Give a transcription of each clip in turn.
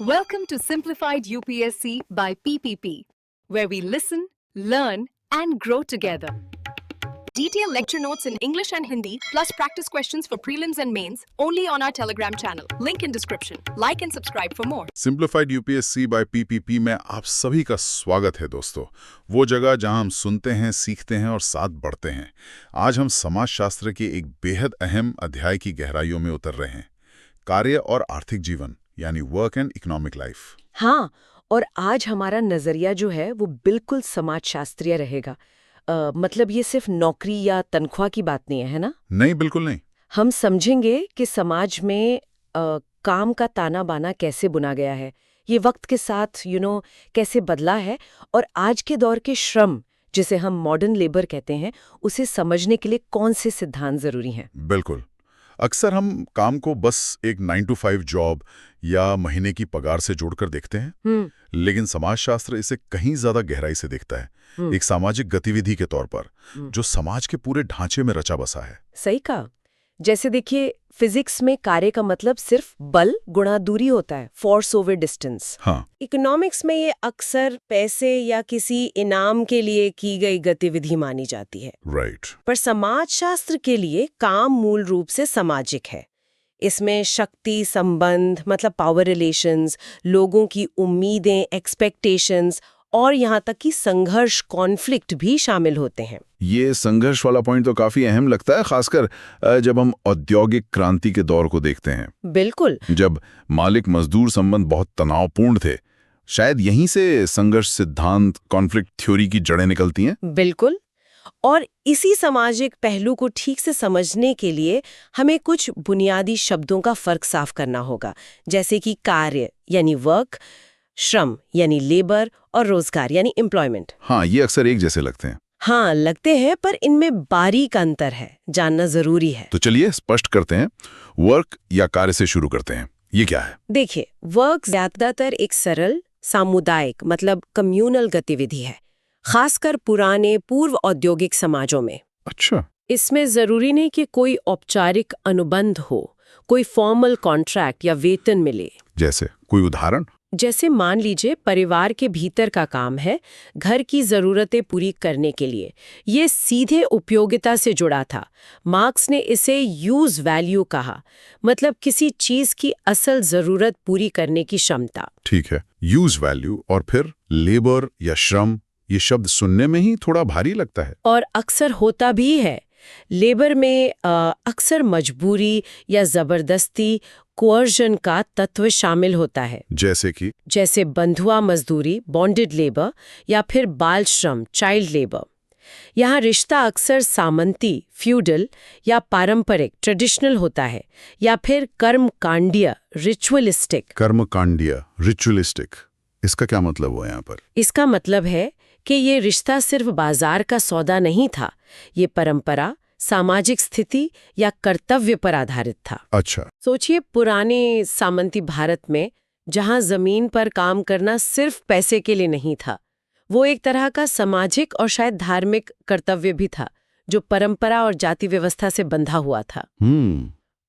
Welcome to Simplified UPSC by PPP, where we listen, learn, and grow together. Detailed lecture notes in English and Hindi, plus practice questions for prelims and mains, only on our Telegram channel. Link in description. Like and subscribe for more. Simplified UPSC by PPP में आप सभी का स्वागत है दोस्तों। वो जगह जहां हम सुनते हैं, सीखते हैं और साथ बढ़ते हैं। आज हम समाजशास्त्र के एक बेहद अहम अध्याय की गहराइयों में उतर रहे हैं, कार्य और आर्थिक जीवन यानी वर्क एंड इकोनॉमिक लाइफ। हाँ, और आज हमारा नजरिया जो है वो बिल्कुल समाजशास्त्रीय रहेगा। मतलब ये सिर्फ नौकरी या तनख्वाह की बात नहीं है ना? नहीं, बिल्कुल नहीं। हम समझेंगे कि समाज में काम का ताना बाना कैसे बुना गया है, ये वक्त के साथ कैसे बदला है, और आज के दौर के श्रम जिसे हम मॉडर्न लेबर कहते हैं उसे समझने के लिए कौन से सिद्धांत जरूरी हैं। बिल्कुल। अक्सर हम काम को बस एक 9 to 5 जॉब या महीने की पगार से जोड़कर देखते हैं, लेकिन समाजशास्त्र इसे कहीं ज्यादा गहराई से देखता है, एक सामाजिक गतिविधि के तौर पर जो समाज के पूरे ढांचे में रचा बसा है। सही कहा। जैसे देखिए, फिजिक्स में कार्य का मतलब सिर्फ बल गुणा दूरी होता है, फोर्स ओवर डिस्टेंस। हाँ। इकोनॉमिक्स में ये अक्सर पैसे या किसी इनाम के लिए की गई गतिविधि मानी जाती है। राइट। पर समाजशास्त्र के लिए काम मूल रूप से सामाजिक है। इसमें शक्ति संबंध मतलब पावर रिलेशंस, लोगों की उम्मीदें एक्सपेक्टेशंस और यहाँ तक कि संघर्ष कॉन्फ्लिक्ट भी शामिल होते हैं। ये संघर्ष वाला पॉइंट तो काफी अहम लगता है, खासकर जब हम औद्योगिक क्रांति के दौर को देखते हैं। बिल्कुल। जब मालिक मजदूर संबंध बहुत तनावपूर्ण थे, शायद यहीं से संघर्ष सिद्धांत कॉन्फ्लिक्ट थ्योरी की जड़ें निकलती हैं। बिल्कुल। और इसी सामाजिक पहलू को ठीक से समझने के लिए हमें कुछ बुनियादी शब्दों का फर्क साफ करना होगा, जैसे कि कार्य यानी वर्क, श्रम यानी लेबर, और रोजगार यानी एम्प्लॉयमेंट। हाँ, ये अक्सर एक जैसे लगते हैं। हाँ, लगते हैं, पर इनमें बारीक अंतर है, जानना जरूरी है। तो चलिए स्पष्ट करते हैं। वर्क या कार्य से शुरू करते हैं। ये क्या है? देखिए, वर्क ज्यादातर एक सरल सामुदायिक मतलब कम्युनल गतिविधि है, खासकर पुराने पूर्व औद्योगिक समाजों में। अच्छा। इसमें जरूरी नहीं कि कोई औपचारिक अनुबंध हो, कोई फॉर्मल कॉन्ट्रैक्ट या वेतन मिले। जैसे कोई उदाहरण? जैसे मान लीजिए परिवार के भीतर का काम है, घर की जरूरतें पूरी करने के लिए। ये सीधे उपयोगिता से जुड़ा था। मार्क्स ने इसे यूज वैल्यू कहा, मतलब किसी चीज की असल जरूरत पूरी करने की क्षमता। ठीक है, यूज वैल्यू। और फिर लेबर या श्रम, ये शब्द सुनने में ही थोड़ा भारी लगता है। और अक्सर होता भी है। लेबर में अक्सर मजबूरी या जबरदस्ती कोअर्जन का तत्व शामिल होता है, जैसे बंधुआ मजदूरी बॉन्डेड लेबर, या फिर बाल श्रम चाइल्ड लेबर। यहाँ रिश्ता अक्सर सामंती फ्यूडल या पारंपरिक ट्रेडिशनल होता है, या फिर कर्मकांडीय रिचुअलिस्टिक। कर्मकांडीय रिचुअलिस्टिक, इसका क्या मतलब हुआ यहाँ पर? इसका मतलब है कि ये रिश्ता सिर्फ बाजार का सौदा नहीं था, ये परंपरा, सामाजिक स्थिति या कर्तव्य पर आधारित था। अच्छा। सोचिए, पुराने सामंती भारत में जहां जमीन पर काम करना सिर्फ पैसे के लिए नहीं था, वो एक तरह का सामाजिक और शायद धार्मिक कर्तव्य भी था, जो परंपरा और जाति व्यवस्था से बंधा हुआ था।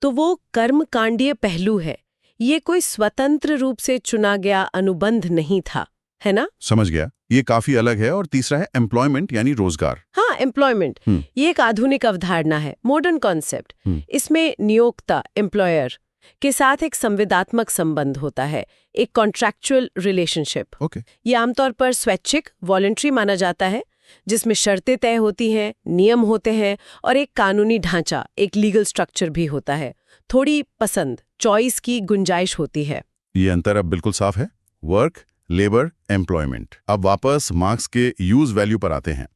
तो वो कर्मकांडीय पहलू है, ये कोई स्वतंत्र रूप से चुना गया अनुबंध नहीं था, है ना? समझ गया, ये काफी अलग है। और तीसरा है एम्प्लॉयमेंट यानी रोजगार। हाँ, एम्प्लॉयमेंट ये एक आधुनिक अवधारणा है, मॉडर्न कॉन्सेप्ट। इसमें नियोक्ता एम्प्लॉयर के साथ एक संविदात्मक संबंध होता है, एक कॉन्ट्रैक्चुअल रिलेशनशिप। ये आमतौर पर स्वैच्छिक वॉलंटरी माना जाता है, जिसमें शर्तें तय होती हैं, नियम होते हैं और एक कानूनी ढांचा, एक लीगल स्ट्रक्चर भी होता है। थोड़ी पसंद चॉइस की गुंजाइश होती है। ये अंतर अब बिल्कुल साफ है। Work, labour, employment. अब वापस मार्क्स के यूज वैल्यू पर आते हैं।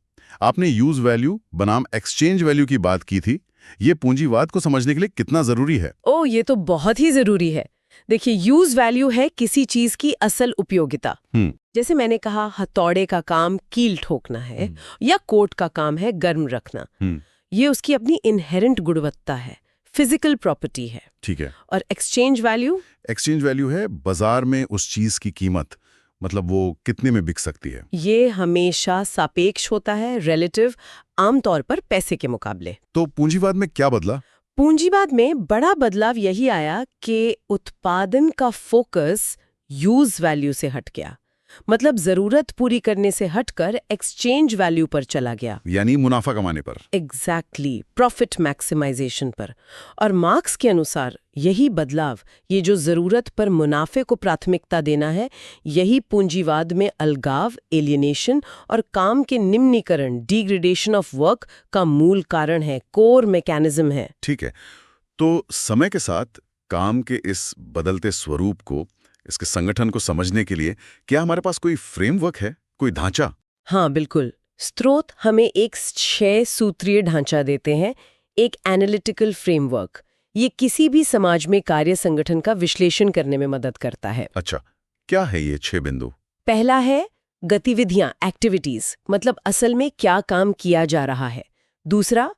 आपने यूज वैल्यू बनाम एक्सचेंज वैल्यू की बात की थी। ये पूंजीवाद को समझने के लिए कितना जरूरी है? ओह, ये तो बहुत ही जरूरी है। देखिए, यूज वैल्यू है किसी चीज की असल उपयोगिता। जैसे मैंने कहा, हथौड़े का काम कील ठोकना है, या कोट का काम है गर्म रखना। ये उसकी अपनी इनहेरेंट गुणवत्ता है, फिजिकल प्रॉपर्टी है। ठीक है। और एक्सचेंज वैल्यू? एक्सचेंज वैल्यू है बाजार में उस चीज की कीमत, मतलब वो कितने में बिक सकती है। ये हमेशा सापेक्ष होता है, रिलेटिव, आमतौर पर पैसे के मुकाबले। तो पूंजीवाद में क्या बदला? पूंजीवाद में बड़ा बदलाव यही आया कि उत्पादन का फोकस यूज वैल्यू से हट गया। मतलब जरूरत पूरी करने से हटकर एक्सचेंज वैल्यू पर चला गया। यानी मुनाफा कमाने पर। एग्जैक्टली, प्रॉफिट मैक्सिमाइजेशन पर। और मार्क्स के अनुसार यही बदलाव, ये जो जरूरत पर मुनाफे को प्राथमिकता देना है, यही पूंजीवाद में अलगाव, एलियनेशन और काम के निम्नीकरण, डिग्रेडेशन ऑफ वर्क का मूल कारण है, कोर मैकेनिज्म है। ठीक है, तो समय के साथ काम के इस बदलते स्वरूप को, इसके संगठन को समझने के लिए क्या हमारे पास कोई फ्रेमवर्क है, कोई ढांचा? हाँ बिल्कुल। स्रोत हमें एक 6 सूत्रीय ढांचा देते हैं, एक एनालिटिकल फ्रेमवर्क। ये किसी भी समाज में कार्य संगठन का विश्लेषण करने में मदद करता है। अच्छा, क्या है ये 6 बिंदु? पहला है गतिविधियां, एक्टिविटीज, मतलब असल में क्या काम किया जा रहा है। दूसरा,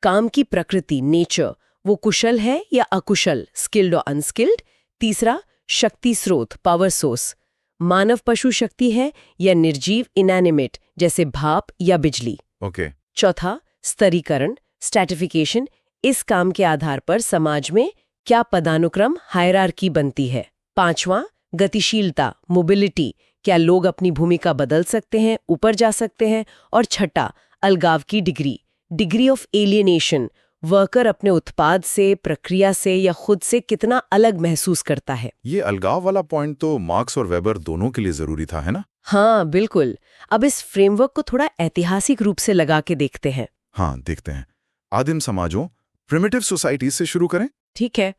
काम की प्रकृति, नेचर, वो कुशल है या अकुशल, स्किल्ड और अनस्किल्ड। तीसरा, शक्ति स्रोत, पावर सोर्स, मानव पशु शक्ति है या निर्जीव, इनएनिमेट, जैसे भाप या बिजली। ओके। चौथा, स्तरीकरण, स्ट्रैटिफिकेशन, इस काम के आधार पर समाज में क्या पदानुक्रम, हायरार्की बनती है। पांचवां, गतिशीलता, मोबिलिटी, क्या लोग अपनी भूमिका बदल सकते हैं, ऊपर जा सकते हैं। और छठा, अलगाव की degree, degree of alienation, worker अपने उत्पाद से, प्रक्रिया से या खुद से कितना अलग महसूस करता है। ये अलगाव वाला पॉइंट तो मार्क्स और वेबर दोनों के लिए जरूरी था, है ना? हाँ बिल्कुल। अब इस फ्रेमवर्क को थोड़ा ऐतिहासिक रूप से लगा के देखते हैं। हाँ, देखते हैं। आदिम समाजों, प्रिमिटिव सोसाइटी से शुरू करें। ठीक है।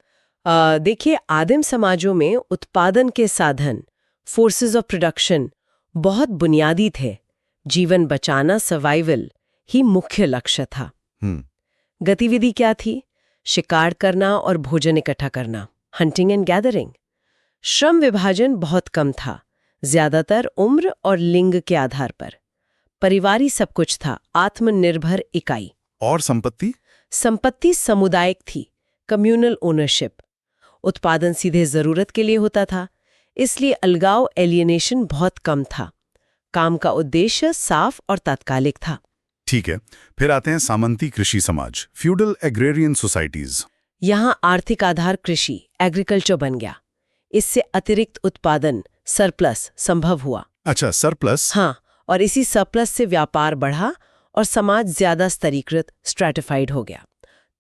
देखिए, आदिम समाजों में उत्पादन के साधन, फोर्सेस ऑफ प्रोडक्शन, बहुत बुनियादी थे। जीवन बचाना, सर्वाइवल ही मुख्य लक्ष्य था। गतिविधि क्या थी? शिकार करना और भोजन इकट्ठा करना, हंटिंग एंड गैदरिंग। श्रम विभाजन बहुत कम था, ज्यादातर उम्र और लिंग के आधार पर। परिवारी सब कुछ था, आत्मनिर्भर इकाई। और संपत्ति? संपत्ति सामुदायिक थी, कम्युनल ओनरशिप। उत्पादन सीधे जरूरत के लिए होता था, इसलिए अलगाव, एलियनेशन बहुत कम था। काम का उद्देश्य साफ और तात्कालिक था। ठीक है, फिर आते हैं सामंती कृषि समाज, फ्यूडल एग्रेरियन सोसाइटीज। यहाँ आर्थिक आधार कृषि, एग्रीकल्चर बन गया। इससे अतिरिक्त उत्पादन, सरप्लस संभव हुआ। अच्छा, सरप्लस। हाँ, और इसी सरप्लस से व्यापार बढ़ा और समाज ज्यादा स्तरीकृत, स्ट्रैटिफाइड हो गया।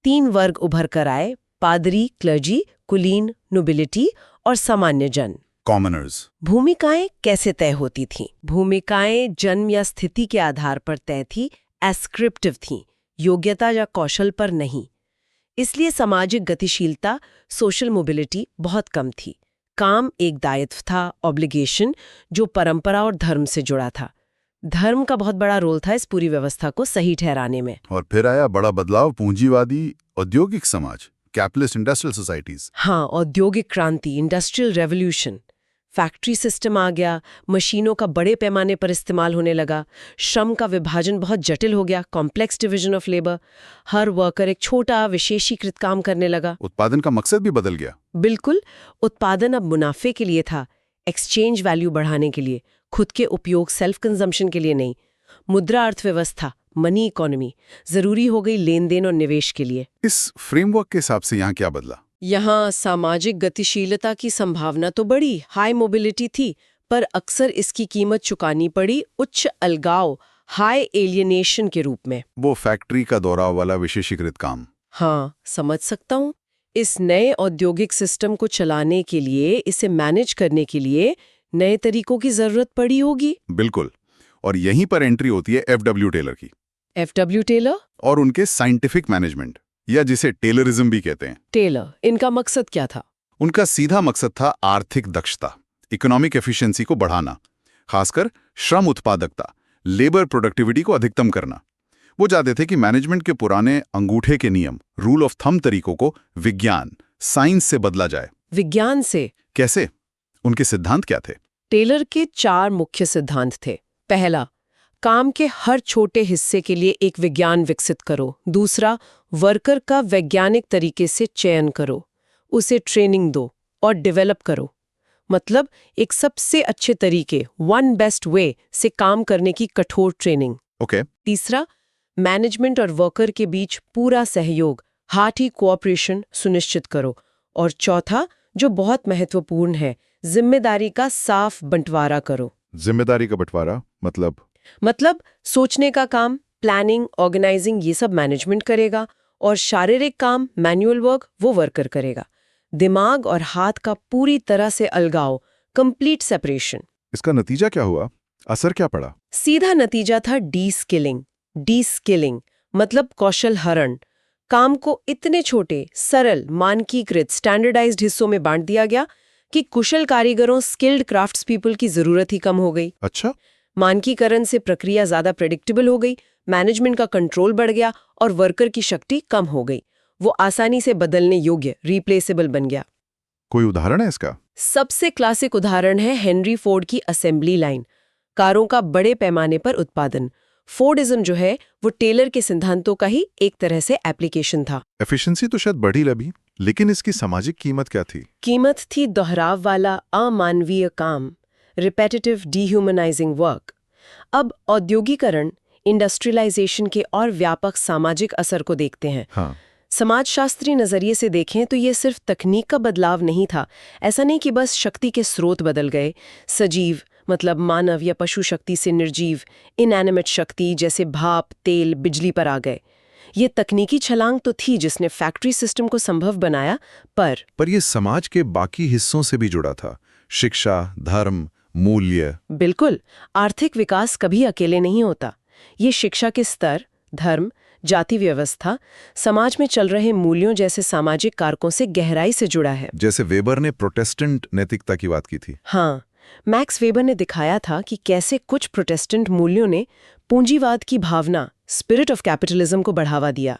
3 वर्ग उभर कर आए, पादरी, क्लर्जी, कुलीन, नोबिलिटी और सामान्य जन, कॉमनर्स। भूमिकाएं कैसे तय होती थीं? भूमिकाएं जन्म या स्थिति के आधार पर तय थी, एस्क्रिप्टिव थीं, योग्यता या कौशल पर नहीं। इसलिए सामाजिक गतिशीलता, सोशल मोबिलिटी बहुत कम थी। काम एक दायित्व था, ऑब्लिगेशन, जो परंपरा और धर्म से जुड़ा था। धर्म का बहुत बड़ा रोल था इस पूरी व्यवस्था को सही ठहराने में। और फिर आया बड़ा बदलाव, पूंजीवादी औद्योगिक समाज, कैपिटलिस्ट इंडस्ट्रियल सोसाइटीज। हाँ, औद्योगिक क्रांति, इंडस्ट्रियल रेवोल्यूशन। फैक्ट्री सिस्टम आ गया, मशीनों का बड़े पैमाने पर इस्तेमाल होने लगा। श्रम का विभाजन बहुत जटिल हो गया, complex division of labour. Her worker एक छोटा विशेषीकृत काम करने लगा। उत्पादन का मकसद भी बदल गया। बिल्कुल, उत्पादन अब मुनाफे के लिए था, एक्सचेंज वैल्यू बढ़ाने के लिए, खुद के उपयोग, सेल्फ कंजम्पशन के लिए नहीं। मुद्रा अर्थव्यवस्था, मनी इकोनॉमी, जरूरी हो गई लेन देन और निवेश के लिए। इस फ्रेमवर्क के हिसाब से यहाँ क्या बदला? यहाँ सामाजिक गतिशीलता की संभावना तो बढ़ी, हाई मोबिलिटी थी, पर अक्सर इसकी कीमत चुकानी पड़ी उच्च अलगाव, हाई एलियनेशन के रूप में। वो फैक्ट्री का दौरा वाला विशेषीकृत काम। हाँ, समझ सकता हूँ। इस नए औद्योगिक सिस्टम को चलाने के लिए, इसे मैनेज करने के लिए नए तरीकों की जरूरत पड़ी होगी। बिल्कुल, और यहीं पर एंट्री होती है एफडब्ल्यू टेलर की। एफडब्ल्यू टेलर और उनके साइंटिफिक मैनेजमेंट, या जिसे टेलरिज्म भी कहते हैं। टेलर, इनका मकसद क्या था? उनका सीधा मकसद था आर्थिक दक्षता, इकोनॉमिक एफिशिएंसी को बढ़ाना, खासकर श्रम उत्पादकता, लेबर प्रोडक्टिविटी को अधिकतम करना। वो चाहते थे कि मैनेजमेंट के पुराने अंगूठे के नियम, रूल ऑफ थंब तरीकों को विज्ञान, साइंस से बदला जाए। विज्ञान से कैसे? उनके सिद्धांत क्या थे? टेलर के 4 मुख्य सिद्धांत थे। पहला, काम के हर छोटे हिस्से के लिए एक विज्ञान विकसित करो। दूसरा, वर्कर का वैज्ञानिक तरीके से चयन करो, उसे ट्रेनिंग दो और डेवलप करो। मतलब एक सबसे अच्छे तरीके, वन बेस्ट वे से काम करने की कठोर ट्रेनिंग। ओके। तीसरा, मैनेजमेंट और वर्कर के बीच पूरा सहयोग, हार्टी कोऑपरेशन सुनिश्चित करो। और चौथा, जो बहुत महत्वपूर्ण है, जिम्मेदारी का साफ बंटवारा करो। जिम्मेदारी का बंटवारा मतलब सोचने का काम, प्लानिंग, ऑर्गेनाइजिंग, ये सब मैनेजमेंट करेगा और शारीरिक काम, मैनुअल वर्क, वो वर्कर करेगा। दिमाग और हाथ का पूरी तरह से अलगाव, कंप्लीट सेपरेशन। इसका नतीजा क्या हुआ? असर क्या पड़ा? सीधा नतीजा था डी-स्किलिंग। डी-स्किलिंग मतलब कौशल हरण। काम को इतने छोटे, सरल, मानकीकृत, स्टैंडर्डाइज्ड हिस्सों में बांट दिया गया कि कुशल कारीगरों, स्किल्ड क्राफ्ट्स पीपल की जरूरत ही कम हो गई। अच्छा, मानकीकरण से प्रक्रिया ज्यादा प्रेडिक्टेबल हो गई, मैनेजमेंट का कंट्रोल बढ़ गया और वर्कर की शक्ति कम हो गई। वो आसानी से बदलने योग्य, रिप्लेसेबल बन गया। कोई उदाहरण है इसका? सबसे क्लासिक उदाहरण है हेनरी फोर्ड की असेंबली लाइन, कारों का बड़े पैमाने पर उत्पादन। फोर्डिज्म जो है वो टेलर के सिद्धांतों का ही एक तरह से एप्लीकेशन था। एफिशिएंसी तो शायद बढ़ी लगी, लेकिन इसकी सामाजिक कीमत क्या थी? कीमत थी दोहराव वाला अमानवीय काम, रिपेटिटिव डीह्यूमनाइजिंग वर्क। अब औद्योगिकरण, इंडस्ट्रियलाइजेशन के और व्यापक सामाजिक असर को देखते हैं। हाँ, समाजशास्त्री नजरिए से देखें तो ये सिर्फ तकनीक का बदलाव नहीं था। ऐसा नहीं कि बस शक्ति के स्रोत बदल गए। सजीव मतलब मानव या पशु शक्ति से निर्जीव, इनएनिमेट शक्ति जैसे भाप, तेल, बिजली पर आ गए। ये तकनीकी छलांग तो थी जिसने फैक्ट्री सिस्टम को संभव बनाया, पर ये समाज के बाकी हिस्सों से भी जुड़ा था। शिक्षा, धर्म, मूल्य। बिल्कुल, आर्थिक विकास कभी अकेले नहीं होता। ये शिक्षा के स्तर, धर्म, जाति व्यवस्था, समाज में चल रहे मूल्यों जैसे सामाजिक कारकों से गहराई से जुड़ा है। जैसे वेबर ने प्रोटेस्टेंट नैतिकता की बात की थी। हाँ, मैक्स वेबर ने दिखाया था कि कैसे कुछ प्रोटेस्टेंट मूल्यों ने पूंजीवाद की भावना, स्पिरिट ऑफ कैपिटलिज्म को बढ़ावा दिया।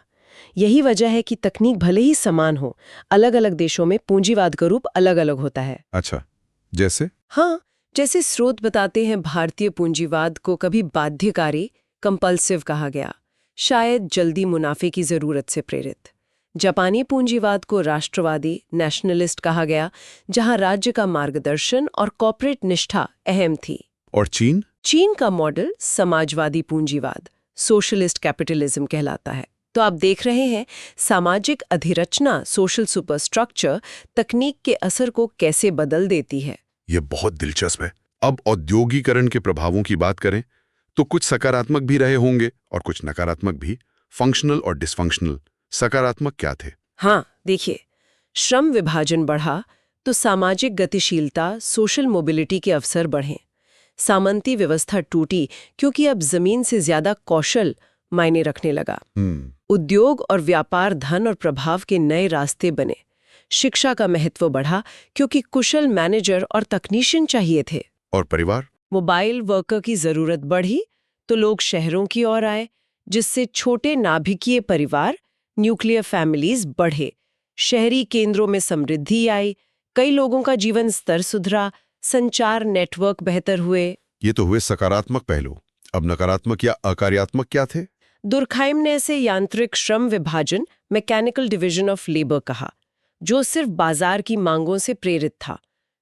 यही वजह है कि तकनीक भले ही समान हो, अलग-अलग देशों में पूंजीवाद का रूप अलग-अलग होता है। अच्छा, जैसे? हाँ, जैसे स्रोत बताते हैं भारतीय पूंजीवाद को कभी बाध्यकारी, कंपल्सिव कहा गया, शायद जल्दी मुनाफे की जरूरत से प्रेरित। जापानी पूंजीवाद को राष्ट्रवादी, नेशनलिस्ट कहा गया, जहां राज्य का मार्गदर्शन और कॉर्पोरेट निष्ठा अहम थी। और चीन? चीन का मॉडल समाजवादी पूंजीवाद, सोशलिस्ट कैपिटलिज्म कहलाता है। तो आप देख रहे हैं सामाजिक अधिरचना, सोशल सुपरस्ट्रक्चर तकनीक के असर को कैसे बदल देती है। ये बहुत दिलचस्प है। अब औद्योगिकरण के प्रभावों की बात करें तो कुछ सकारात्मक भी रहे होंगे और कुछ नकारात्मक भी। फंक्शनल और डिसफंक्शनल। सकारात्मक क्या थे? हाँ, देखिए, श्रम विभाजन बढ़ा तो सामाजिक गतिशीलता, सोशल मोबिलिटी के अवसर बढ़े। सामंती व्यवस्था टूटी क्योंकि अब जमीन से ज्यादा कौशल मायने रखने लगा। उद्योग और व्यापार धन और प्रभाव के नए रास्ते बने। शिक्षा का महत्व बढ़ा क्योंकि कुशल मैनेजर और तकनीशियन चाहिए थे। और परिवार? मोबाइल वर्कर की जरूरत बढ़ी तो लोग शहरों की ओर आए, जिससे छोटे नाभिकीय परिवार, न्यूक्लियर फैमिलीज बढ़े। शहरी केंद्रों में समृद्धि आई, कई लोगों का जीवन स्तर सुधरा, संचार नेटवर्क बेहतर हुए। ये तो हुए सकारात्मक पहलू। अब नकारात्मक या अकार्यात्मक क्या थे? दुर्खाइम ने इसे यांत्रिक श्रम विभाजन, मैकेनिकल डिवीजन ऑफ लेबर कहा, जो सिर्फ बाजार की मांगों से प्रेरित था।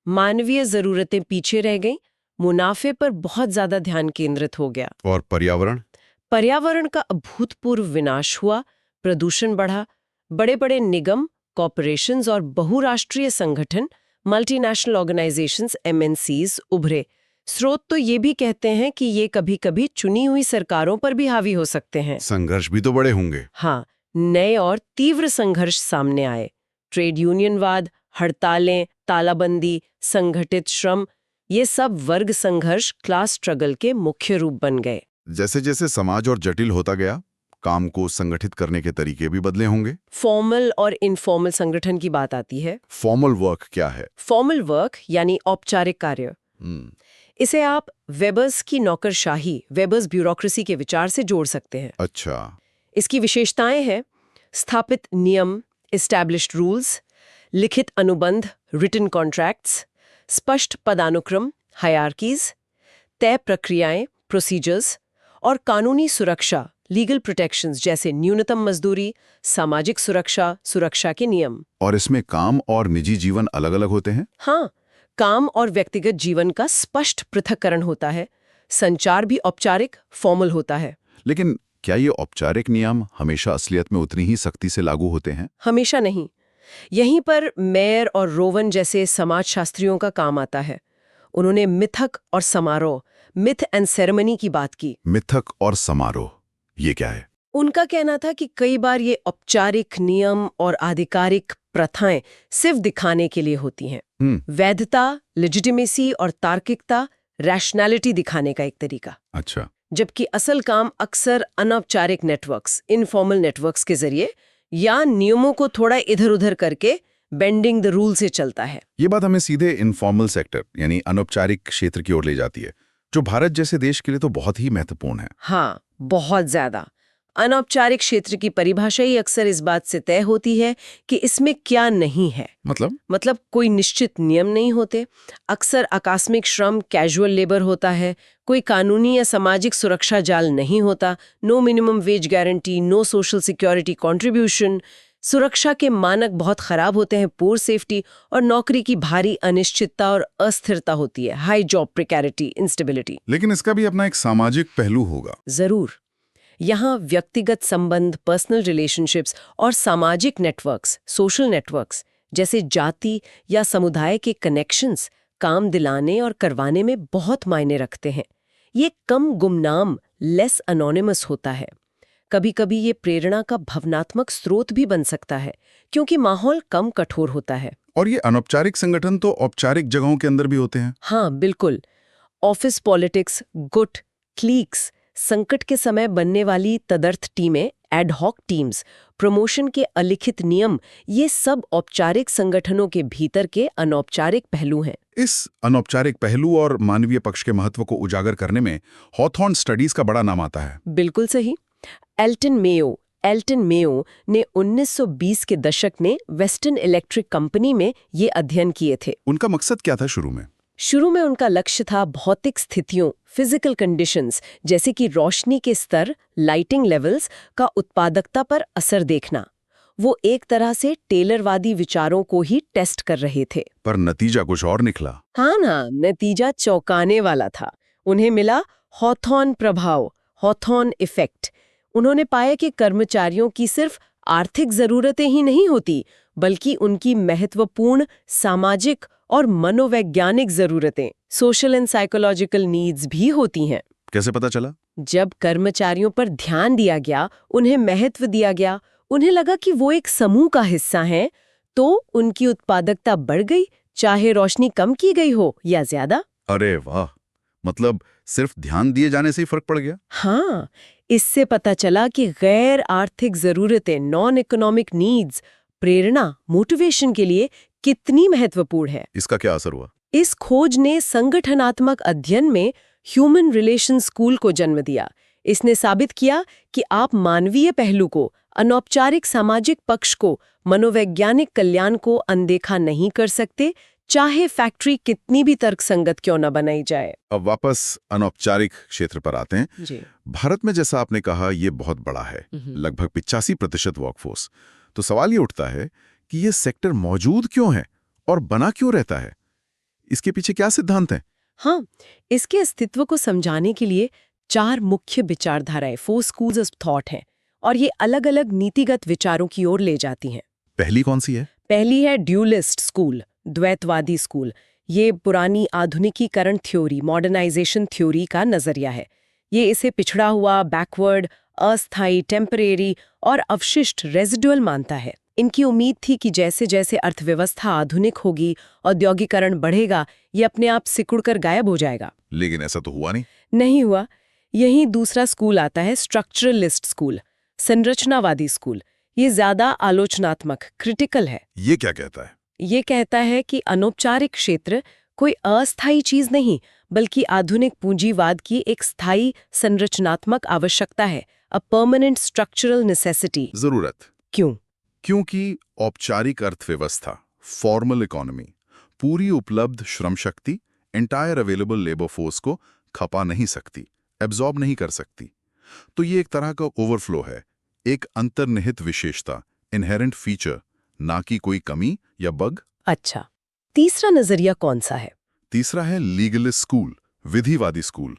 मानवीय जरूरतें पीछे रह गईं, मुनाफे पर बहुत ज्यादा ध्यान केंद्रित हो गया। और पर्यावरण? पर्यावरण का अभूतपूर्व विनाश हुआ, प्रदूषण बढ़ा, बड़े-बड़े निगम, कॉर्पोरेशंस और बहुराष्ट्रीय संगठन, मल्टीनेशनल ऑर्गेनाइजेशंस, एमएनसीज उभरे। स्रोत तो ये भी कहते हैं कि ये कभी-कभी चुनी हुई सरकारों पर भी हावी हो सकते हैं। संघर्ष भी तो बड़े होंगे। हाँ, नए और तीव्र संघर्ष सामने आए। ट्रेड यूनियनवाद, हड़तालें, तालाबंदी, संगठित श्रम, ये सब वर्ग संघर्ष, क्लास स्ट्रगल के मुख्य रूप बन गए। जैसे जैसे समाज और जटिल होता गया, काम को संगठित करने के तरीके भी बदले होंगे। फॉर्मल और इनफॉर्मल संगठन की बात आती है। फॉर्मल वर्क क्या है? फॉर्मल वर्क यानी औपचारिक कार्य। इसे आप वेबर्स की नौकरशाही, वेबर्स ब्यूरोक्रेसी के विचार से जोड़ सकते हैं। अच्छा। इसकी विशेषताएं हैं स्थापित नियम, एस्टैब्लिश्ड रूल्स, लिखित अनुबंध, रिटन कॉन्ट्रैक्ट्स, स्पष्ट पदानुक्रम, हायरार्कीज, तय प्रक्रियाएं, प्रोसीजर्स और कानूनी सुरक्षा, लीगल प्रोटेक्शंस जैसे न्यूनतम मजदूरी, सामाजिक सुरक्षा, सुरक्षा के नियम। और इसमें काम और निजी जीवन अलग-अलग होते हैं? हाँ, काम और व्यक्तिगत जीवन का स्पष्ट पृथक्करण होता है। संचार भी औपचारिक, फॉर्मल होता है। लेकिन क्या ये औपचारिक नियम हमेशा असलियत में उतनी ही सख्ती से लागू होते हैं? हमेशा नहीं। यहीं पर मेयर और रोवन जैसे समाजशास्त्रियों का काम आता है। उन्होंने मिथक और समारोह, मिथ एंड सेरेमनी की बात की। मिथक और समारोह, ये क्या है? उनका कहना था कि कई बार ये औपचारिक नियम और आधिकारिक प्रथाएं सिर्फ दिखाने के लिए होती हैं। वैधता, लेजिटिमेसी और तार्किकता, रैशनैलिटी दिखाने का एक तरीका। अच्छा। जबकि असल काम अक्सर अनौपचारिक नेटवर्क्स, इनफॉर्मल नेटवर्क्स के जरिए या नियमों को थोड़ा इधर-उधर करके बेंडिंग द रूल से चलता है। ये बात हमें सीधे इनफॉर्मल सेक्टर यानी अनौपचारिक क्षेत्र की ओर ले जाती है, जो भारत जैसे देश के लिए तो बहुत ही महत्वपूर्ण है। हाँ, बहुत ज्यादा। अनौपचारिक क्षेत्र की परिभाषा ही अक्सर इस बात से तय होती है कि इसमें क्या नहीं है। मतलब कोई निश्चित नियम नहीं होते, अक्सर आकस्मिक श्रम, कैजुअल लेबर होता है, कोई कानूनी या सामाजिक सुरक्षा जाल नहीं होता, no minimum wage guarantee, no social security contribution, सुरक्षा के मानक बहुत खराब होते हैं, पुअर सेफ्टी, और नौकरी की भारी अनिश्चितता और अस्थिरता होती है, हाई जॉब प्रिकैरिटी, इंस्टेबिलिटी। लेकिन इसका भी अपना एक सामाजिक पहलू होगा। जरूर। यहाँ व्यक्तिगत संबंध, पर्सनल रिलेशनशिप्स और सामाजिक नेटवर्क्स, सोशल नेटवर्क्स जैसे जाति या समुदाय के कनेक्शंस काम दिलाने और करवाने में बहुत मायने रखते हैं। ये कम गुमनाम, लेस अनोनिमस होता है। कभी कभी ये प्रेरणा का भावनात्मक स्रोत भी बन सकता है, क्योंकि माहौल कम कठोर होता है। और ये अनौपचारिक संगठन तो औपचारिक जगहों के अंदर भी होते हैं। हाँ, बिल्कुल। ऑफिस पॉलिटिक्स, गुट, क्लीक्स, संकट के समय बनने वाली तदर्थ टीमें, एडहॉक टीम्स, प्रमोशन के अलिखित नियम, ये सब औपचारिक संगठनों के भीतर के अनौपचारिक पहलू हैं। इस अनौपचारिक पहलू और मानवीय पक्ष के महत्व को उजागर करने में हॉथॉर्न स्टडीज का बड़ा नाम आता है। बिल्कुल सही। एल्टन मेयो ने 1920 के दशक में वेस्टर्न इलेक्ट्रिक कंपनी में ये अध्ययन किए थे। उनका मकसद क्या था शुरू में उनका लक्ष्य था भौतिक स्थितियों, फिजिकल कंडीशंस, जैसे कि रोशनी के स्तर, लाइटिंग लेवल्स का उत्पादकता पर असर देखना। वो एक तरह से टेलरवादी विचारों को ही टेस्ट कर रहे थे। पर नतीजा कुछ और निकला। हाँ ना, नतीजा चौंकाने वाला था। उन्हें मिला हॉथॉर्न प्रभाव, हॉथॉर्न इफेक्ट। उन्होंने पाया कि कर्मचारियों की सिर्फ आर्थिक जरूरतें ही नहीं होती, बल्कि उनकी महत्वपूर्ण सामाजिक और मनोवैज्ञानिक जरूरतें, सोशल एंड साइकोलॉजिकल नीड्स भी होती हैं। कैसे पता चला? जब कर्मचारियों पर ध्यान दिया गया, उन्हें महत्व दिया गया, उन्हें लगा कि वो एक समूह का हिस्सा हैं, तो उनकी उत्पादकता बढ़ गई, चाहे रोशनी कम की गई हो या ज्यादा। अरे वाह, मतलब सिर्फ ध्यान दिए जाने से ही फर्क पड़ गया। हाँ, इससे पता चला कि गैर आर्थिक जरूरतें, नॉन इकोनॉमिक नीड्स, प्रेरणा, मोटिवेशन के लिए कितनी महत्वपूर्ण है। इसका क्या असर हुआ? इस खोज ने संगठनात्मक अध्ययन में ह्यूमन रिलेशन स्कूल को जन्म दिया। इसने साबित किया कि आप मानवीय पहलू को, अनौपचारिक सामाजिक पक्ष को, मनोवैज्ञानिक कल्याण को अनदेखा नहीं कर सकते, चाहे फैक्ट्री कितनी भी तर्कसंगत क्यों न बनाई जाए। अब वापस अनौपचारिक क्षेत्र पर आते हैं। जी। भारत में जैसा आपने कहा, ये बहुत बड़ा है, लगभग 85% वर्कफोर्स। तो सवाल ये उठता है कि ये सेक्टर मौजूद क्यों है और बना क्यों रहता है? इसके पीछे क्या सिद्धांत हैं? हाँ, इसके अस्तित्व को समझाने के लिए 4 मुख्य विचारधाराएं, 4 स्कूल्स ऑफ थॉट हैं, और ये अलग-अलग नीतिगत विचारों की ओर ले जाती हैं। पहली कौन सी है? पहली है ड्यूलिस्ट स्कूल, द्वैतवादी स्कूल। ये पुरानी आधुनिकीकरण थ्योरी, मॉडर्नाइजेशन थ्योरी का नजरिया है। ये इसे पिछड़ा हुआ, बैकवर्ड, अस्थायी, टेम्परेरी और अवशिष्ट, रेजिडुअल मानता है। इनकी उम्मीद थी कि जैसे जैसे अर्थव्यवस्था आधुनिक होगी, औद्योगिकरण बढ़ेगा, ये अपने आप सिकुड़कर गायब हो जाएगा। लेकिन ऐसा तो हुआ नहीं। नहीं हुआ। यहीं दूसरा स्कूल आता है, स्ट्रक्चरलिस्ट स्कूल, संरचनावादी स्कूल। ये ज्यादा आलोचनात्मक, क्रिटिकल है। ये क्या कहता है? ये कहता है कि अनौपचारिक क्षेत्र कोई अस्थायी चीज नहीं, बल्कि आधुनिक पूंजीवाद की एक स्थायी संरचनात्मक आवश्यकता है, अ परमानेंट स्ट्रक्चरल नेसेसिटी। जरूरत। क्यों? क्योंकि औपचारिक अर्थव्यवस्था, फॉर्मल इकोनॉमी, पूरी उपलब्ध Shram Shakti, entire available labour force को खपा नहीं सकती, एब्जॉर्ब नहीं कर सकती। तो ये एक तरह का ओवरफ्लो है, एक अंतर्निहित विशेषता, इनहेरेंट फीचर, ना कि कोई कमी या बग। अच्छा, तीसरा नजरिया कौन सा है? तीसरा है लीगलिस्ट स्कूल, विधिवादी स्कूल।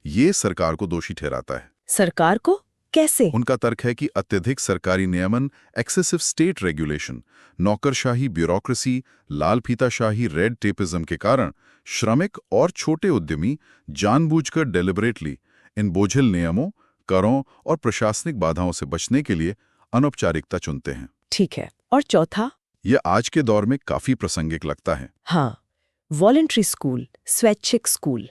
ये सरकार को दोषी ठहराता है। सरकार को? कैसे? उनका तर्क है कि अत्यधिक सरकारी नियमन, एक्सेसिव स्टेट रेगुलेशन, नौकरशाही ब्यूरोक्रेसी, लाल फीताशाही रेड टेपिज्म के कारण श्रमिक और छोटे उद्यमी जानबूझकर डेलिबरेटली इन बोझिल नियमों, करों और प्रशासनिक बाधाओं से बचने के लिए अनौपचारिकता चुनते हैं। ठीक है। और चौथा? यह आज के दौर में काफी प्रासंगिक लगता है। हाँ, वॉलंटरी स्कूल, स्वैच्छिक स्कूल,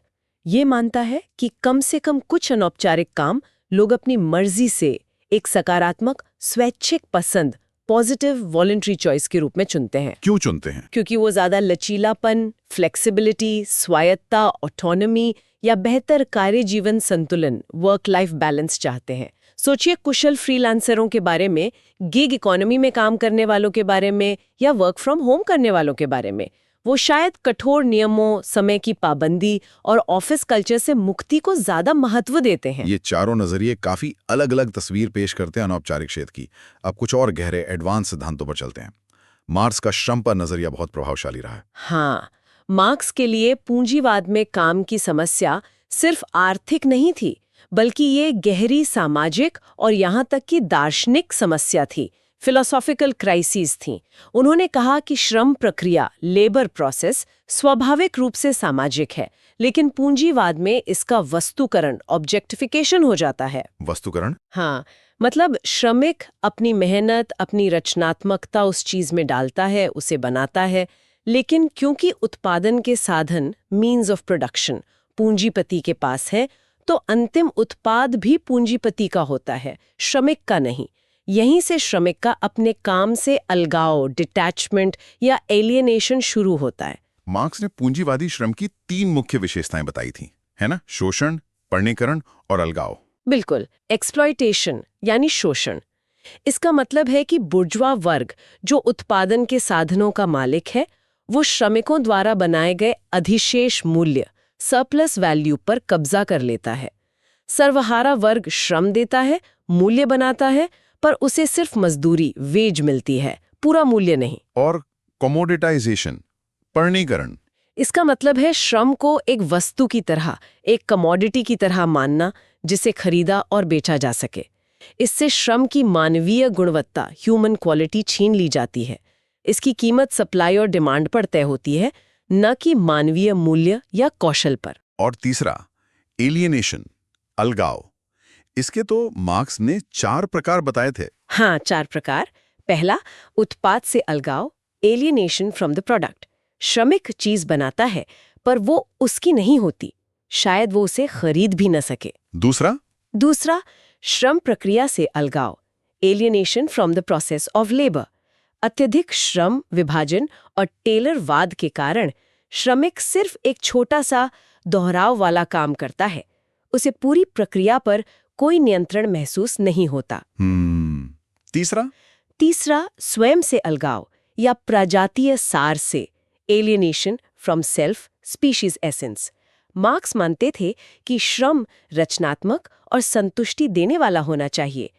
ये मानता है कि कम से कम कुछ अनौपचारिक काम लोग अपनी मर्जी से एक सकारात्मक, स्वैच्छिक पसंद, पॉजिटिव वॉलंटरी चॉइस के रूप में चुनते हैं। क्यों चुनते हैं? क्योंकि वो ज्यादा लचीलापन, फ्लेक्सिबिलिटी, स्वायत्ता, ऑटोनॉमी या बेहतर कार्य जीवन संतुलन, वर्क लाइफ बैलेंस चाहते हैं। सोचिए कुशल फ्रीलांसरों के बारे में, गिग इकोनॉमी में काम करने वालों के बारे में या वर्क फ्रॉम होम करने वालों के बारे में। वो शायद कठोर नियमों, समय की पाबंदी और ऑफिस कल्चर से मुक्ति को ज्यादा महत्व देते हैं। ये चारों नजरिए काफी अलग अलग तस्वीर पेश करते हैं अनौपचारिक क्षेत्र की। अब कुछ और गहरे एडवांस सिद्धांतों पर चलते हैं। मार्क्स का श्रम पर नजरिया बहुत प्रभावशाली रहा है। हाँ, मार्क्स के लिए पूंजीवाद में काम की समस्या सिर्फ आर्थिक नहीं थी, बल्कि ये गहरी सामाजिक और यहाँ तक कि दार्शनिक समस्या थी, फिलोसॉफिकल क्राइसिस थी। उन्होंने कहा कि श्रम प्रक्रिया, लेबर प्रोसेस, स्वाभाविक रूप से सामाजिक है, लेकिन पूंजीवाद में इसका वस्तुकरण, ऑब्जेक्टिफिकेशन हो जाता है। वस्तुकरण? हाँ, मतलब श्रमिक अपनी मेहनत, अपनी रचनात्मकता उस चीज में डालता है, उसे बनाता है, लेकिन क्योंकि उत्पादन के साधन, मीन्स ऑफ प्रोडक्शन, पूंजीपति के पास है, तो अंतिम उत्पाद भी पूंजीपति का होता है, श्रमिक का नहीं। यहीं से श्रमिक का अपने काम से अलगाव, डिटैचमेंट या एलियनेशन शुरू होता है। मार्क्स ने पूंजीवादी श्रम की 3 मुख्य विशेषताएं बताई थी, है ना? शोषण, पर्णीकरण और अलगाव। बिल्कुल। एक्सप्लॉयटेशन यानी शोषण। इसका मतलब है कि बुर्जुआ वर्ग, जो उत्पादन के साधनों का मालिक है, वो श्रमिकों द्वारा बनाए गए अधिशेष मूल्य, सरप्लस वैल्यू पर कब्जा कर लेता है। सर्वहारा वर्ग श्रम देता है, मूल्य बनाता है, पर उसे सिर्फ मजदूरी, वेज मिलती है, पूरा मूल्य नहीं। और कमोडिटाइजेशन, पर्णीकरण। इसका मतलब है श्रम को एक वस्तु की तरह, एक कमोडिटी की तरह मानना, जिसे खरीदा और बेचा जा सके। इससे श्रम की मानवीय गुणवत्ता, ह्यूमन क्वालिटी छीन ली जाती है। इसकी कीमत सप्लाई और डिमांड पर तय होती है, न कि मानवीय मूल्य या कौशल पर। और तीसरा, एलियनेशन, अलगाव। इसके तो मार्क्स ने 4 प्रकार बताए थे। हाँ, 4 प्रकार। पहला, उत्पाद से अलगाव, एलियनेशन फ्रॉम द प्रोडक्ट। श्रमिक चीज बनाता है, पर वो उसकी नहीं होती, शायद वो उसे खरीद भी न सके। दूसरा, श्रम प्रक्रिया से अलगाव, alienation from the process of labour. अत्यधिक श्रम विभाजन और टेलरवाद के कारण श्रमिक सिर्फ एक छोटा सा दोहराव वाला काम करता है, उसे पूरी प्रक्रिया पर कोई नियंत्रण महसूस नहीं होता। तीसरा, स्वयं से अलगाव या प्रजातीय सार से, alienation from self, species essence. Marks मानते थे कि श्रम रचनात्मक और संतुष्टि देने वाला होना चाहिए,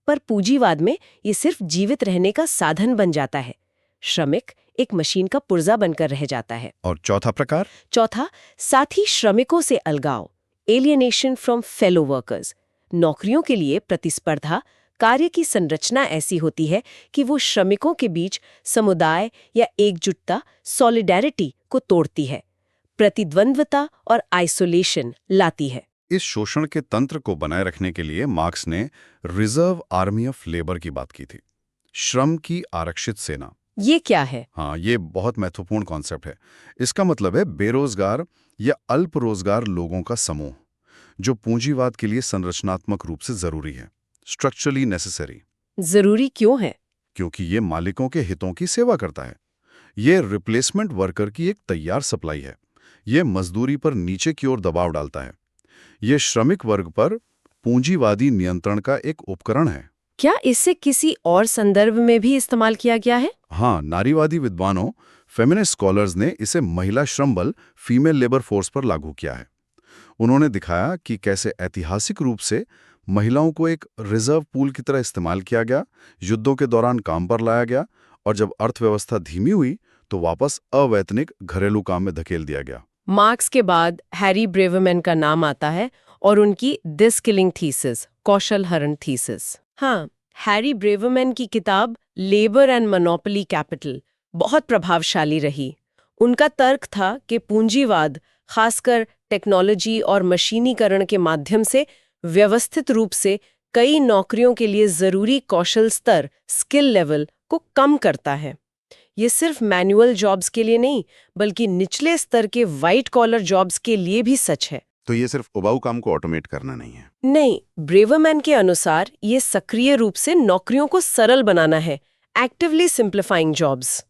पर पूंजीवाद में ये सिर्फ जीवित रहने का साधन बन जाता है। श्रमिक एक मशीन का पुर्जा बनकर रह जाता है। और चौथा प्रकार? चौथा, साथी श्रमिकों से अलगाव, एलियनेशन फ्रॉम फेलो वर्कर्स। नौकरियों के लिए प्रतिस्पर्धा, कार्य की संरचना ऐसी होती है कि वो श्रमिकों के बीच समुदाय या एकजुटता, सॉलिडेरिटी को तोड़ती है, प्रतिद्वंद्वता और आइसोलेशन लाती है। इस शोषण के तंत्र को बनाए रखने के लिए मार्क्स ने रिजर्व आर्मी ऑफ लेबर की बात की थी, श्रम की आरक्षित सेना। ये क्या है? हाँ, ये बहुत महत्वपूर्ण कॉन्सेप्ट है। इसका मतलब है बेरोजगार या अल्प रोजगार लोगों का समूह, जो पूंजीवाद के लिए संरचनात्मक रूप से जरूरी है, स्ट्रक्चरली नेसेसरी। जरूरी क्यों है? क्योंकि ये मालिकों के हितों की सेवा करता है। ये रिप्लेसमेंट वर्कर की एक तैयार सप्लाई है। ये मजदूरी पर नीचे की ओर दबाव डालता है। ये श्रमिक वर्ग पर पूंजीवादी नियंत्रण का एक उपकरण है। क्या इसे किसी और संदर्भ में भी इस्तेमाल किया गया है? हाँ, नारीवादी विद्वानों, फेमिनिस्ट स्कॉलर्स ने इसे महिला श्रम बल, फीमेल लेबर फोर्स पर लागू किया है। उन्होंने दिखाया कि कैसे ऐतिहासिक रूप से महिलाओं को एक रिजर्व पूल की तरह इस्तेमाल किया गया, युद्धों के दौरान काम पर लाया गया, और जब अर्थव्यवस्था धीमी हुई तो वापस अवैतनिक घरेलू काम में धकेल दिया गया। मार्क्स के बाद हैरी ब्रेवरमैन का नाम आता है और उनकी दिस किलिंग थीसिस, कौशल हरण थीसिस। हाँ, हैरी ब्रेवरमैन की किताब लेबर एंड मोनोपोली कैपिटल बहुत प्रभावशाली रही। उनका तर्क था कि पूंजीवाद, खासकर टेक्नोलॉजी और मशीनीकरण के माध्यम से व्यवस्थित रूप से कई नौकरियों के लिए जरूरी कौशल स्तर, स्किल लेवल को कम करता है। ये सिर्फ मैनुअल जॉब्स के लिए नहीं, बल्कि निचले स्तर के वाइट कॉलर जॉब्स के लिए भी सच है। तो ये सिर्फ उबाऊ काम को ऑटोमेट करना नहीं है। नहीं, ब्रेवरमैन के अनुसार ये सक्रिय रूप से नौकरियों को सरल बनाना है, एक्टिवली सिंप्लीफाइंग जॉब्स।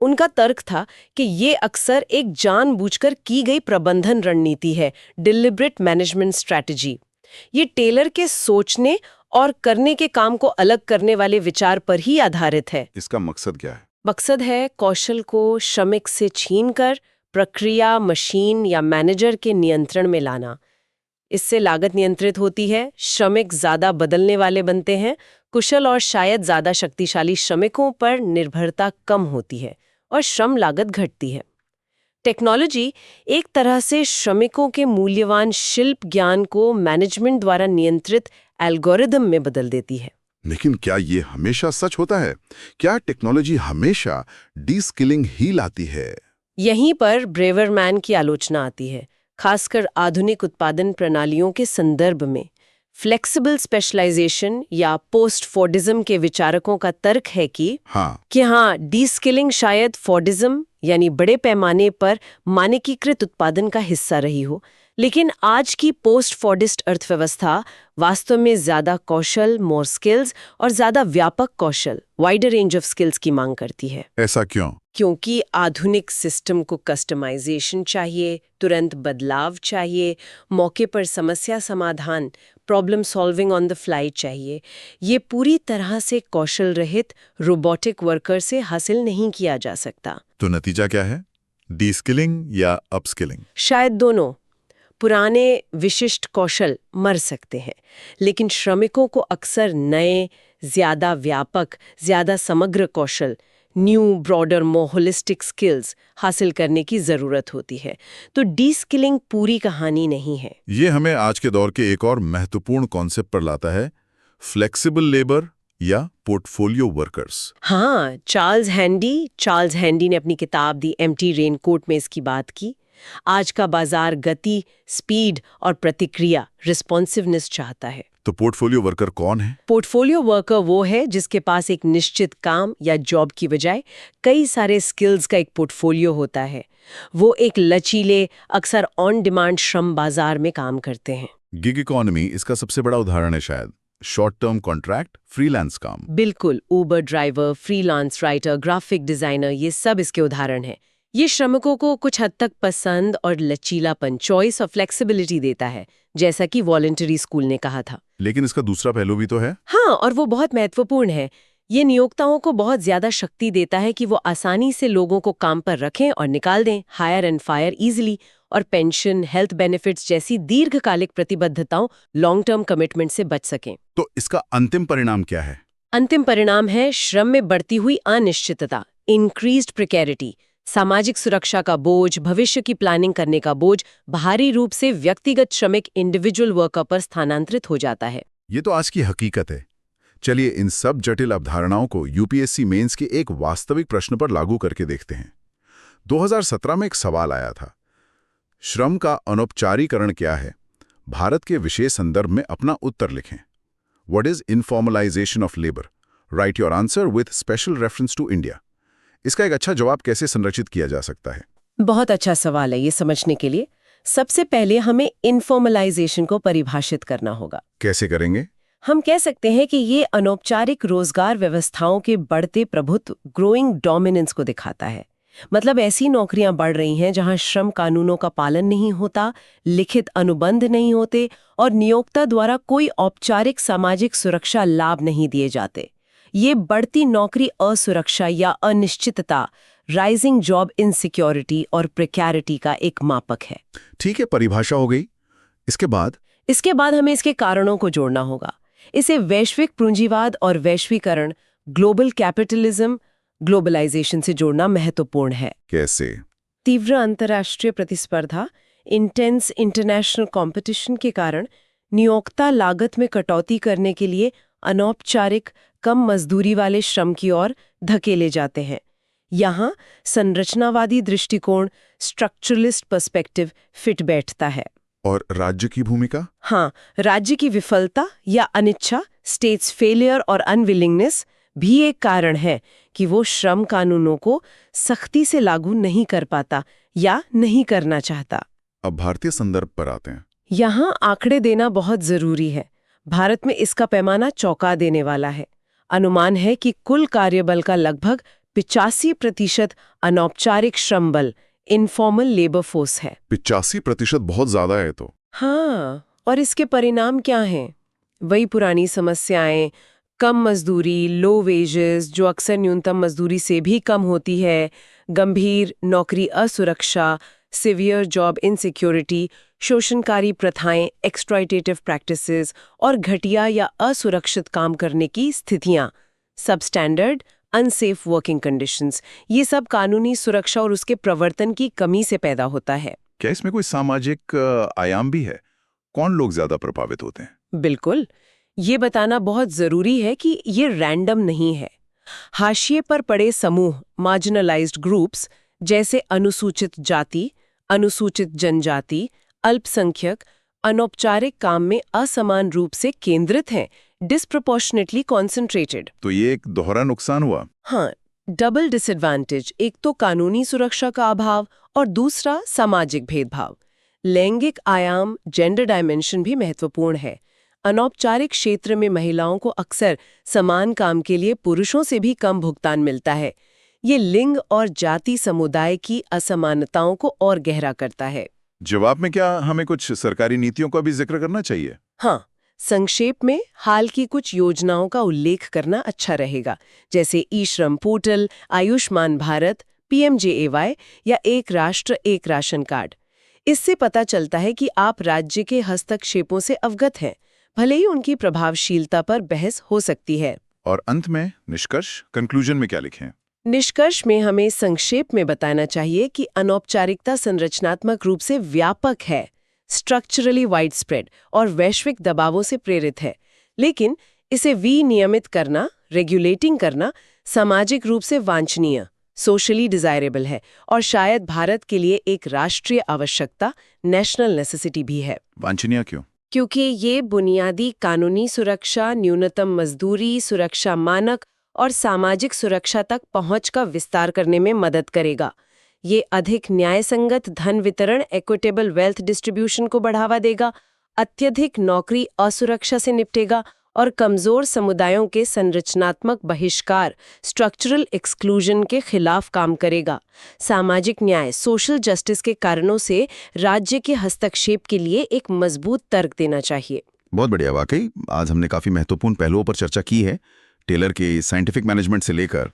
उनका तर्क था कि ये अक्सर एक जानबूझकर की गई प्रबंधन रणनीति है, डिलिब्रेट मैनेजमेंट स्ट्रैटेजी। ये टेलर के सोचने और करने के काम को अलग करने वाले विचार पर ही आधारित है। इसका मकसद क्या है? मकसद है कौशल को श्रमिक से छीनकर प्रक्रिया, मशीन या मैनेजर के नियंत्रण में लाना। इससे लागत नियंत्रित होती है, श्रमिक ज्यादा बदलने वाले बनते हैं, कुशल और शायद ज्यादा शक्तिशाली श्रमिकों पर निर्भरता कम होती है और श्रम लागत घटती है। टेक्नोलॉजी एक तरह से श्रमिकों के मूल्यवान शिल्प ज्ञान को मैनेजमेंट द्वारा नियंत्रित एल्गोरिदम में बदल देती है। लेकिन क्या ये हमेशा सच होता है? क्या टेक्नोलॉजी हमेशा डीस्किलिंग ही लाती है? यहीं पर ब्रेवरमैन की आलोचना आती है, खासकर आधुनिक उत्पादन प्रणालियों के संदर्भ में। फ्लेक्सिबल स्पेशलाइजेशन या पोस्ट फोर्डिज्म के विचारकों का तर्क है कि डीस्किलिंग शायद फोर्डिज्म यानी बड़े पैमाने पर मानकीकृत उत्पादन का हिस्सा रही हो, लेकिन आज की पोस्ट फोर्डिस्ट अर्थव्यवस्था वास्तव में ज्यादा कौशल, मोर स्किल्स और ज्यादा व्यापक कौशल, वाइडर रेंज ऑफ स्किल्स की मांग करती है। ऐसा क्यों? क्योंकि आधुनिक सिस्टम को कस्टमाइजेशन चाहिए, तुरंत बदलाव चाहिए, मौके पर समस्या समाधान, problem solving on the fly चाहिए। ये पूरी तरह से कौशल रहित रोबोटिक वर्कर से हासिल नहीं किया जा सकता। तो नतीजा क्या है? डीस्किलिंग या अपस्किलिंग? शायद दोनों। पुराने विशिष्ट कौशल मर सकते हैं, लेकिन श्रमिकों को अक्सर नए, ज्यादा व्यापक, ज्यादा समग्र कौशल, न्यू, ब्रॉडर, मोर होलिस्टिक स्किल्स हासिल करने की जरूरत होती है। तो डीस्किलिंग पूरी कहानी नहीं है। ये हमें आज के दौर के एक और महत्वपूर्ण कॉन्सेप्ट पर लाता है, फ्लेक्सिबल लेबर या पोर्टफोलियो वर्कर्स। हाँ, चार्ल्स हैंडी ने अपनी किताब दी एम्प्टी रेनकोट में इसकी बात की। आज का बाजार गति, स्पीड और प्रतिक्रिया, रिस्पॉन्सिवनेस चाहता है। तो पोर्टफोलियो वर्कर कौन है? पोर्टफोलियो वर्कर वो है जिसके पास एक निश्चित काम या जॉब की बजाय कई सारे स्किल्स का एक पोर्टफोलियो होता है। वो एक लचीले, अक्सर ऑन डिमांड श्रम बाजार में काम करते हैं। गिग इकोनॉमी इसका सबसे बड़ा उदाहरण है शायद। शॉर्ट टर्म कॉन्ट्रैक्ट, फ्रीलांस काम। बिल्कुल, Uber driver, freelance writer, graphic designer, ये सब इसके उदाहरण हैं। ये श्रमिकों को कुछ हद तक पसंद और लचीलापन, चॉइस और फ्लेक्सिबिलिटी देता है, जैसा कि वॉलंटरी स्कूल ने कहा था। लेकिन इसका दूसरा पहलू भी तो है। हाँ, और वो बहुत महत्वपूर्ण है। ये नियोक्ताओं को बहुत ज्यादा शक्ति देता है कि वो आसानी से लोगों को काम पर रखें और निकाल दें, हायर एंड फायर इजीली, और पेंशन, हेल्थ बेनिफिट्स जैसी दीर्घकालिक प्रतिबद्धताओं, लॉन्ग टर्म कमिटमेंट से बच सकें। तो इसका अंतिम परिणाम क्या है? अंतिम परिणाम है श्रम में बढ़ती हुई अनिश्चितता, इंक्रीज्ड प्रिकेरिटी, सामाजिक सुरक्षा का बोझ, भविष्य की प्लानिंग करने का बोझ भारी रूप से व्यक्तिगत श्रमिक, इंडिविजुअल वर्कर पर स्थानांतरित हो जाता है। ये तो आज की हकीकत है। चलिए इन सब जटिल अवधारणाओं को यूपीएससी मेंस के एक वास्तविक प्रश्न पर लागू करके देखते हैं। 2017 में एक सवाल आया था, श्रम का अनौपचारीकरण क्या है? भारत के विशेष संदर्भ में अपना उत्तर लिखें। What is informalization of labour? Write your answer with special reference to India. इसका एक अच्छा जवाब कैसे संरचित किया जा सकता है? बहुत अच्छा सवाल है ये समझने के लिए। सबसे पहले हमें इनफॉर्मलाइजेशन को परिभाषित करना होगा। कैसे करेंगे? हम कह सकते हैं कि ये अनौपचारिक रोजगार व्यवस्थाओं के बढ़ते प्रभुत्व, ग्रोइंग डोमिनेंस को दिखाता है। मतलब ऐसी नौकरियां बढ़ रही हैं जहां श्रम कानूनों का पालन नहीं होता, लिखित अनुबंध नहीं होते और नियोक्ता द्वारा कोई औपचारिक सामाजिक सुरक्षा लाभ नहीं दिए जाते। ये बढ़ती नौकरी असुरक्षा या अनिश्चितता, राइजिंग जॉब इनसिक्योरिटी और प्रिकैरिटी का एक मापक है। ठीक है, परिभाषा हो गई। इसके बाद हमें इसके कारणों को जोड़ना होगा। इसे वैश्विक पूंजीवाद और वैश्वीकरण, ग्लोबल कैपिटलिज्म, ग्लोबलाइजेशन से जोड़ना महत्वपूर्ण है। कैसे? तीव्र अंतर्राष्ट्रीय प्रतिस्पर्धा, इंटेंस इंटरनेशनल कंपटीशन के कारण नियोक्ता लागत में कटौती करने के लिए अनौपचारिक कम मजदूरी वाले श्रम की ओर धकेले जाते हैं। यहाँ संरचनावादी दृष्टिकोण स्ट्रक्चरलिस्ट पर्सपेक्टिव फिट बैठता है। और राज्य की भूमिका? हाँ, राज्य की विफलता या अनिच्छा, स्टेट्स फेलियर और अनविलिंगनेस भी एक कारण है कि वो श्रम कानूनों को सख्ती से लागू नहीं कर पाता या नहीं करना चाहता। अब भारतीय संदर्भ पर आते हैं। यहाँ आंकड़े देना बहुत जरूरी है। भारत में इसका पैमाना चौंका देने वाला है। अनुमान है कि कुल कार्यबल का लगभग 85% अनौपचारिक श्रम बल, इनफॉर्मल लेबर फोर्स है। 85% बहुत ज्यादा है तो। हाँ, और इसके परिणाम क्या हैं? वही पुरानी समस्याएं, कम मजदूरी, लो वेजेस जो अक्सर न्यूनतम मजदूरी से भी कम होती है, गंभीर नौकरी असुरक्षा, सिवियर जॉब इनसिक्योरिटी, शोषणकारी प्रथाएं, एक्सप्लॉयटेटिव प्रैक्टिसेस और घटिया या असुरक्षित काम करने की स्थितियां, सबस्टैंडर्ड अनसेफ वर्किंग कंडीशंस, ये सब कानूनी सुरक्षा और उसके प्रवर्तन की कमी से पैदा होता है। क्या इसमें कोई सामाजिक आयाम भी है? कौन लोग ज्यादा प्रभावित होते हैं? बिल्कुल, ये बताना बहुत जरूरी है कि ये रैंडम नहीं है। हाशिए पर पड़े समूह, मार्जिनलाइज्ड ग्रुप्स जैसे अनुसूचित जाति, अनुसूचित जनजाति, अल्पसंख्यक, अनौपचारिक काम में असमान रूप से केंद्रित हैं, डिस्प्रोपोर्शनेटली कॉन्सेंट्रेटेड। तो ये एक दोहरा नुकसान हुआ। हाँ, डबल डिसएडवांटेज, एक तो कानूनी सुरक्षा का अभाव और दूसरा सामाजिक भेदभाव। लैंगिक आयाम, जेंडर डायमेंशन भी महत्वपूर्ण है। अनौपचारिक क्षेत्र में महिलाओं को अक्सर समान काम के लिए पुरुषों से भी कम भुगतान मिलता है। ये लिंग और जाति समुदाय की असमानताओं को और गहरा करता है। जवाब में क्या हमें कुछ सरकारी नीतियों का भी जिक्र करना चाहिए? हाँ, संक्षेप में हाल की कुछ योजनाओं का उल्लेख करना अच्छा रहेगा, जैसे ई श्रम पोर्टल, आयुष्मान भारत, PMJAY या एक राष्ट्र एक राशन कार्ड। इससे पता चलता है कि आप राज्य के हस्तक्षेपों से अवगत हैं, भले ही उनकी प्रभावशीलता पर बहस हो सकती है। और अंत में निष्कर्ष, कंक्लूजन में क्या लिखें? निष्कर्ष में हमें संक्षेप में बताना चाहिए कि अनौपचारिकता संरचनात्मक रूप से व्यापक है, स्ट्रक्चरली वाइडस्प्रेड और वैश्विक दबावों से प्रेरित है, लेकिन इसे विनियमित करना, रेगुलेटिंग करना सामाजिक रूप से वांछनीय, सोशली डिजायरेबल है और शायद भारत के लिए एक राष्ट्रीय आवश्यकता, नेशनल नेसेसिटी भी है। वांछनीय क्यों? क्योंकि ये बुनियादी कानूनी सुरक्षा, न्यूनतम मजदूरी, सुरक्षा मानक और सामाजिक सुरक्षा तक पहुंच का विस्तार करने में मदद करेगा। ये अधिक न्यायसंगत धन वितरण, इक्विटेबल वेल्थ डिस्ट्रीब्यूशन को बढ़ावा देगा, अत्यधिक नौकरी असुरक्षा से निपटेगा और कमजोर समुदायों के संरचनात्मक बहिष्कार, स्ट्रक्चरल एक्सक्लूजन के खिलाफ काम करेगा। सामाजिक न्याय, सोशल जस्टिस के कारणों से राज्य के हस्तक्षेप के लिए एक मजबूत तर्क देना चाहिए। बहुत बढ़िया, वाकई आज हमने काफी महत्वपूर्ण पहलुओं पर चर्चा की है, टेलर के साइंटिफिक मैनेजमेंट से लेकर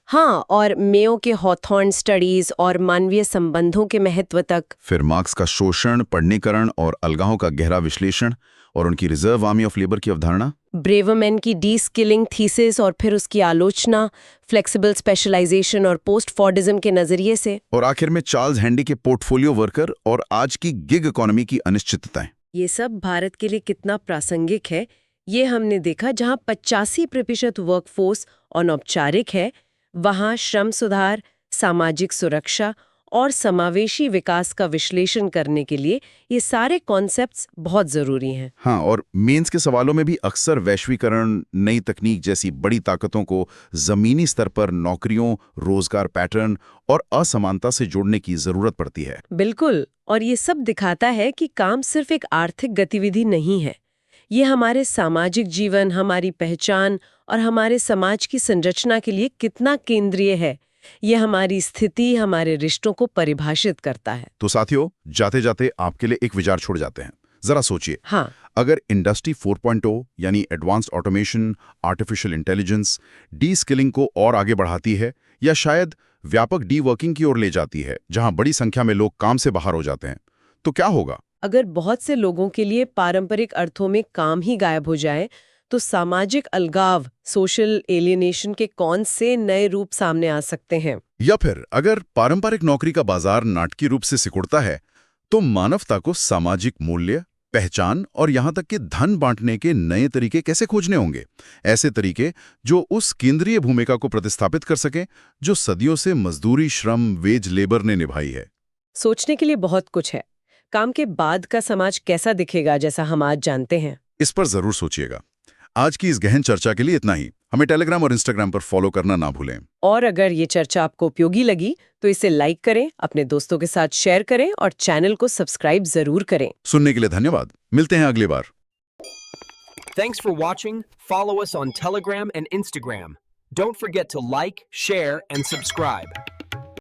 और मेयो के हॉथॉर्न स्टडीज और मानवीय संबंधों के महत्व तक, फिर मार्क्स का शोषण, पढ़नीकरण और अलगाहों का गहरा विश्लेषण और उनकी रिजर्व आर्मी ऑफ लेबर की अवधारणा, ब्रेवरमैन की डी-स्किलिंग थीसिस और फिर उसकी आलोचना, फ्लेक्सिबल स्पेशलाइजेशन और पोस्ट फॉर्डिज्म के नजरिए से, और आखिर में चार्ल्स हैंडी के पोर्टफोलियो वर्कर और आज की गिग इकोनॉमी की अनिश्चितताएं। ये सब भारत के लिए कितना प्रासंगिक है ये हमने देखा। जहां 85% वर्कफोर्स अनौपचारिक है, वहां श्रम सुधार, सामाजिक सुरक्षा और समावेशी विकास का विश्लेषण करने के लिए ये सारे कॉन्सेप्ट्स बहुत जरूरी हैं। हाँ, और मेंस के सवालों में भी अक्सर वैश्वीकरण, नई तकनीक जैसी बड़ी ताकतों को जमीनी स्तर पर नौकरियों, रोजगार पैटर्न और असमानता से जोड़ने की जरूरत पड़ती है। बिल्कुल, और ये सब दिखाता है कि काम सिर्फ एक आर्थिक गतिविधि नहीं है, ये हमारे सामाजिक जीवन, हमारी पहचान और हमारे समाज की संरचना के लिए कितना केंद्रीय है। ये हमारी स्थिति, हमारे रिश्तों को परिभाषित करता है। तो साथियों, जाते जाते आपके लिए एक विचार छोड़ जाते हैं। जरा सोचिए, हाँ, अगर इंडस्ट्री 4.0 यानी advanced automation, artificial intelligence, D skilling को और आगे बढ़ाती है या शायद व्यापक डी वर्किंग की ओर ले जाती है, जहां बड़ी संख्या में लोग काम से बाहर हो जाते हैं, तो क्या होगा? अगर बहुत से लोगों के लिए पारंपरिक अर्थों में काम ही गायब हो जाए, तो सामाजिक अलगाव, सोशल एलियनेशन के कौन से नए रूप सामने आ सकते हैं? या फिर अगर पारंपरिक नौकरी का बाजार नाटकीय रूप से सिकुड़ता है, तो मानवता को सामाजिक मूल्य, पहचान और यहाँ तक कि धन बांटने के नए तरीके कैसे खोजने होंगे, ऐसे तरीके जो उस केंद्रीय भूमिका को प्रतिस्थापित कर सकें जो सदियों से मजदूरी, श्रम, वेज लेबर ने निभाई है। सोचने के लिए बहुत कुछ है। काम के बाद का समाज कैसा दिखेगा, जैसा हम आज जानते हैं? इस पर जरूर सोचिएगा। आज की इस गहन चर्चा के लिए इतना ही। हमें टेलीग्राम और इंस्टाग्राम पर फॉलो करना ना भूलें। और अगर ये चर्चा आपको उपयोगी लगी तो इसे लाइक करें, अपने दोस्तों के साथ शेयर करें और चैनल को सब्सक्राइब जरूर करें। सुनने के लिए धन्यवाद। मिलते हैं अगली बार। Thanks for watching. Follow us on Telegram and Instagram. Don't forget to like, share, and subscribe.